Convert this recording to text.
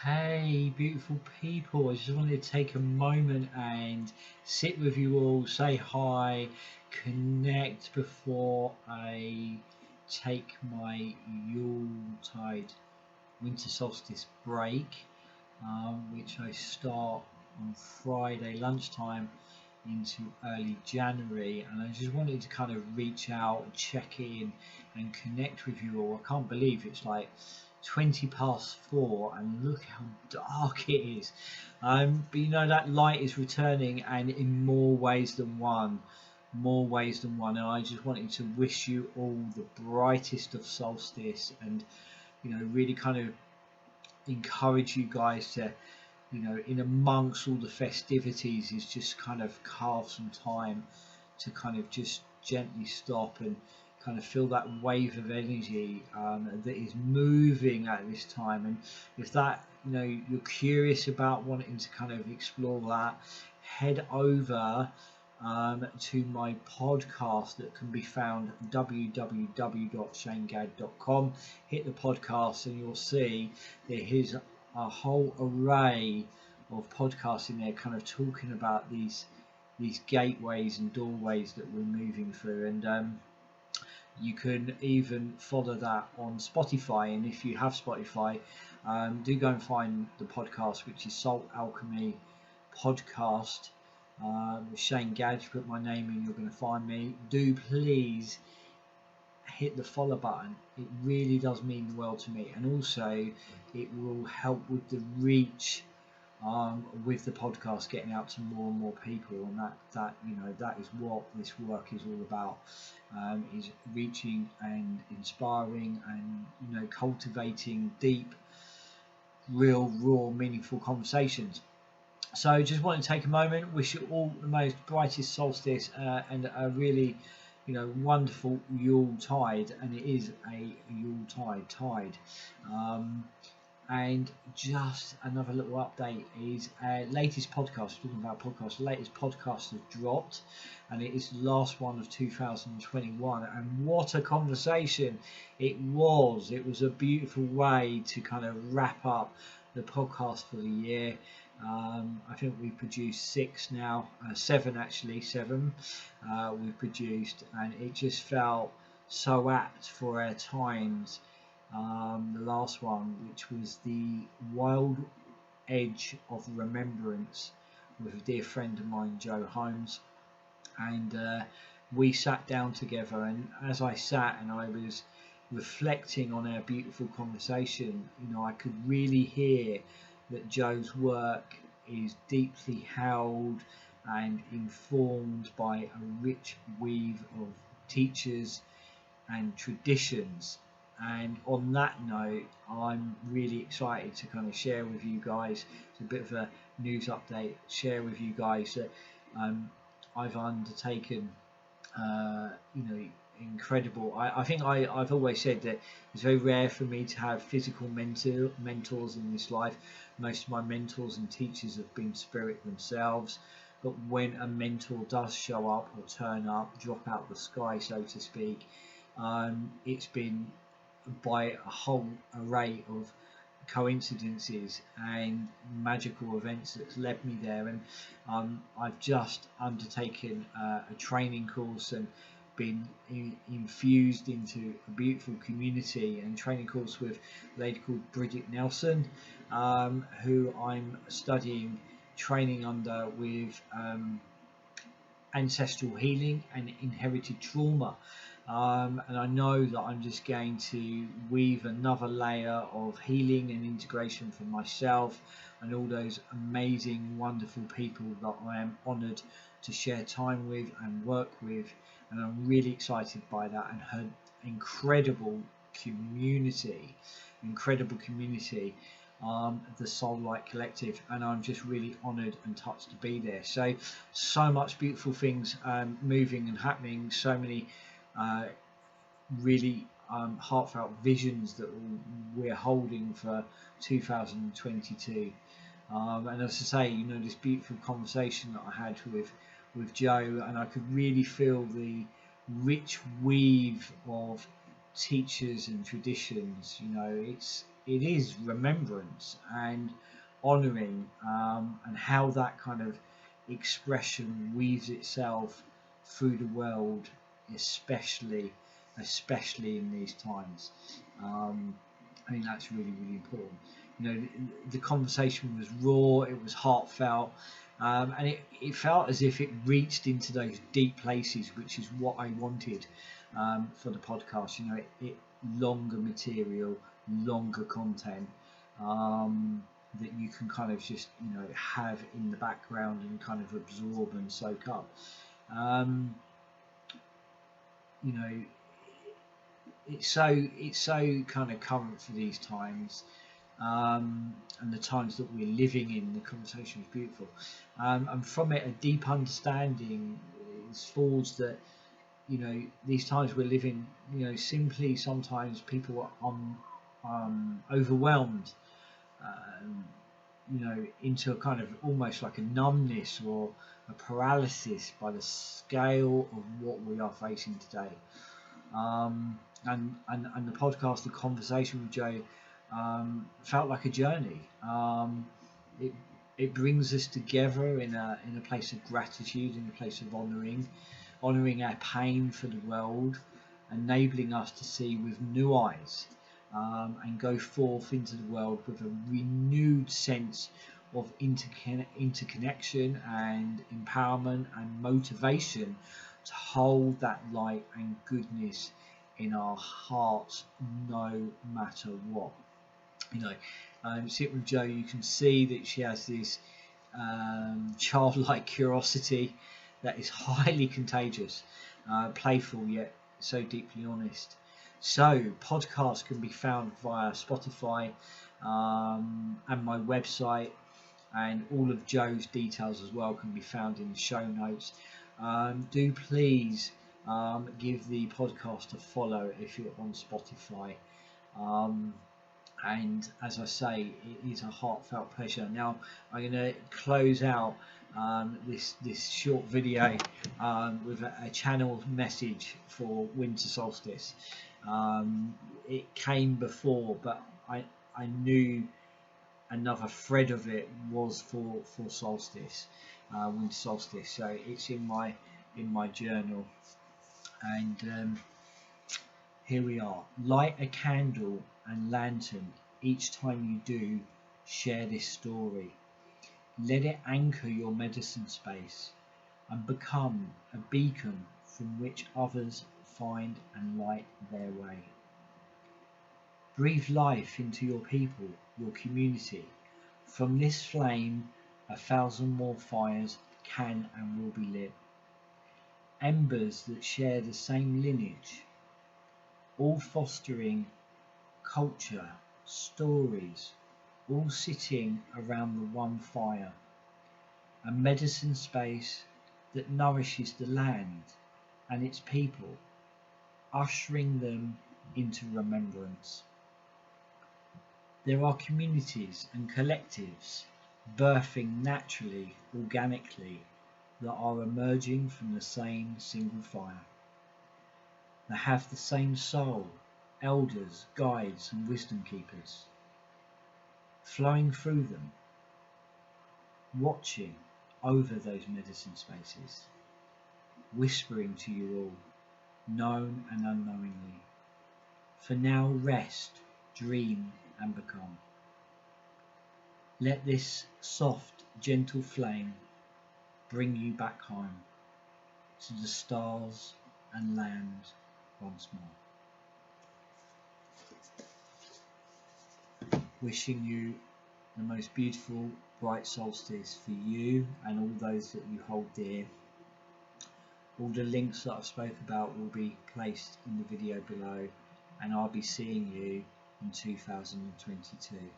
Hey, beautiful people. I just wanted to take a moment and sit with you all, say hi, connect before I take my Yuletide winter solstice break, which I start on Friday lunchtime into early January. And I just wanted to kind of reach out, check in, and connect with you all. I can't believe it's like 20 past 4 and look how dark it is. But that light is returning and in more ways than one. More ways than one, and I just wanted to wish you all the brightest of solstice, and really kind of encourage you guys to, in amongst all the festivities, is just kind of carve some time to kind of just gently stop and kind of feel that wave of energy that is moving at this time. And if that, you're curious about wanting to kind of explore that, head over to my podcast that can be found www.shanegad.com. Hit the podcast and you'll see there is a whole array of podcasts in there kind of talking about these gateways and doorways that we're moving through. And you can even follow that on Spotify, and if you have Spotify, do go and find the podcast, which is Salt Alchemy Podcast with Shane Gadge. Put my name in, you're going to find me. Do please hit the follow button. It really does mean the world to me, and also it will help with the reach with the podcast getting out to more and more people. And that is what this work is all about, is reaching and inspiring and cultivating deep, real, raw, meaningful conversations. So just want to take a moment, wish you all the most brightest solstice and a really wonderful Yule tide. And it is a Yule tide. And just another little update is latest podcast, talking about podcasts, the latest podcast has dropped, and it is the last one of 2021. And what a conversation it was. It was a beautiful way to kind of wrap up the podcast for the year. I think we've produced 6 now, 7 actually, 7 we've produced, and it just felt so apt for our times. The last one, which was the Wild Edge of Remembrance with a dear friend of mine, Jo Holmes, and we sat down together, and as I sat and I was reflecting on our beautiful conversation, I could really hear that Jo's work is deeply held and informed by a rich weave of teachers and traditions. And on that note, I'm really excited to kind of share with you guys, it's a bit of a news update, share with you guys that I've undertaken incredible. I think I've always said that it's very rare for me to have physical mentors in this life. Most of my mentors and teachers have been spirit themselves, but when a mentor does show up or turn up, drop out of the sky, so to speak, it's been by a whole array of coincidences and magical events that's led me there. And I've just undertaken a training course and been infused into a beautiful community and training course with a lady called Bridget Nelson, who I'm studying training under with ancestral healing and inherited trauma. And I know that I'm just going to weave another layer of healing and integration for myself and all those amazing, wonderful people that I am honoured to share time with and work with. And I'm really excited by that, and her incredible community, the Soul Light Collective, and I'm just really honoured and touched to be there. So much beautiful things moving and happening, so many really heartfelt visions that we're holding for 2022. And as I say, this beautiful conversation that I had with Jo, and I could really feel the rich weave of teachers and traditions. it is remembrance and honouring, and how that kind of expression weaves itself through the world, especially in these times. I think that's really, really important. You know, the conversation was raw, it was heartfelt, and it felt as if it reached into those deep places, which is what I wanted for the podcast. You know, it longer material, longer content, that you can kind of just, you know, have in the background and kind of absorb and soak up. You know, it's so kind of current for these times, and the times that we're living in. The conversation is beautiful, and from it a deep understanding is forged that, you know, these times we're living, you know, simply sometimes people are overwhelmed, you know, into a kind of almost like a numbness or a paralysis by the scale of what we are facing today. And the podcast, the conversation with Jo, felt like a journey. It it brings us together in a place of gratitude, in a place of honouring our pain for the world, enabling us to see with new eyes, and go forth into the world with a renewed sense of interconnection and empowerment and motivation to hold that light and goodness in our hearts no matter what. You know, sit with Jo, you can see that she has this childlike curiosity that is highly contagious, playful yet so deeply honest. So podcasts can be found via Spotify, and my website, and all of Jo's details as well can be found in the show notes. Do please give the podcast a follow if you're on Spotify. And as I say, it is a heartfelt pleasure. Now I'm going to close out this short video with a channel message for winter solstice. It came before, but I knew another thread of it was for solstice, winter solstice. So it's in my journal, and here we are. Light a candle and lantern each time you do share this story. Let it anchor your medicine space and become a beacon from which others find and light their way. Breathe life into your people, your community. From this flame, 1,000 more fires can and will be lit. Embers that share the same lineage, all fostering culture, stories, all sitting around the one fire. A medicine space that nourishes the land and its people, ushering them into remembrance. There are communities and collectives birthing naturally, organically, that are emerging from the same single fire. They have the same soul, elders, guides and wisdom keepers, flowing through them, watching over those medicine spaces, whispering to you all, known and unknowingly. For now rest, dream and become. Let this soft, gentle flame bring you back home to the stars and land once more. Wishing you the most beautiful bright solstice for you and all those that you hold dear. All the links that I've spoke about will be placed in the video below, and I'll be seeing you in 2022.